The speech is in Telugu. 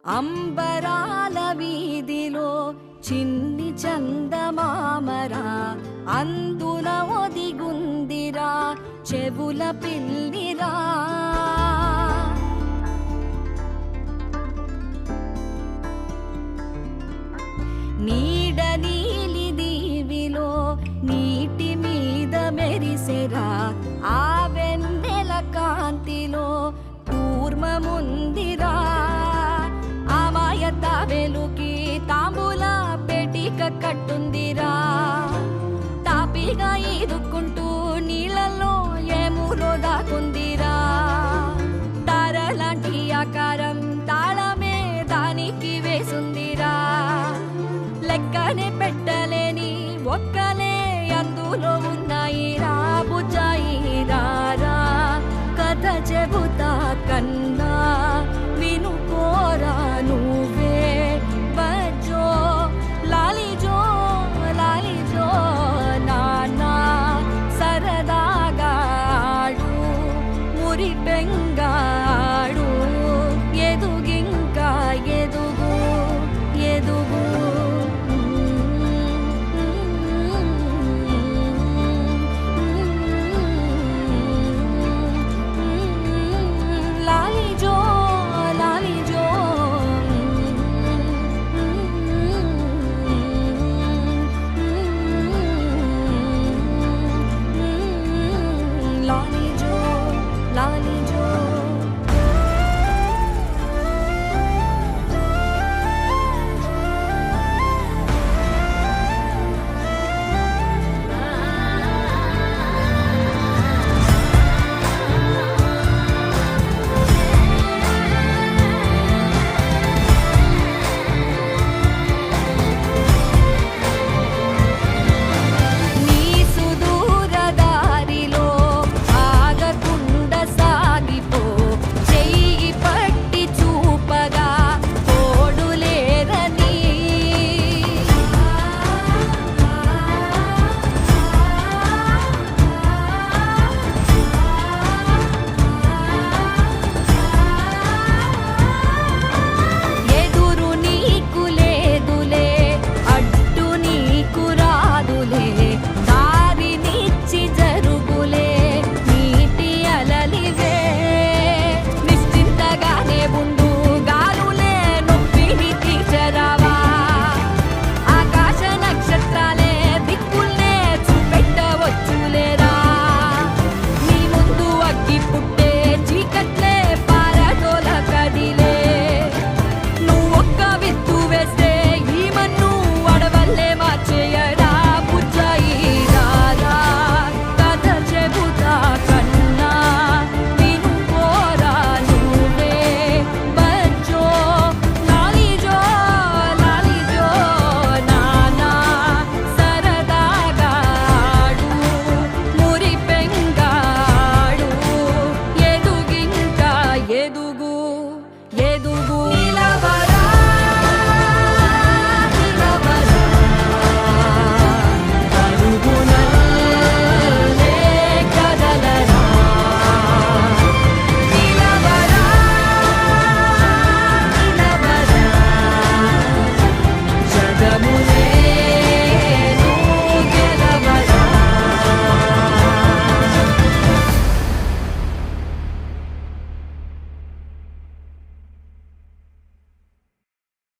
అంబరాల వీధిలో చిన్ని చందమామరా అందున ఒదిగుందిరా చెవుల పిల్లిరా. నీడ నీలి దీవిలో నీటి మీద మెరిసెరా ఆ వెన్నెల కాంతిలో కూర్మముందిరా. ఆమాయత వెలుకి తాంబూల పెటిక కట్టుందిరా. తాపిగా ఈదుకుంటూ నీళ్ళల్లో ఏములో దాకుందిరా. తారలాంటి ఆకారం తాళమే దానికి వేసుందిరా. లెక్కనే పెట్టలేని ఒక్కలే అందులో ఉన్నాయిరా. బుజ్జాయిరా కథ చెబుతా కన్నా వినుకోరా నువ్వే బజ్జో లాలిజో లాలిజో నాన్న సరదాగా ఆడు మురి బెంగ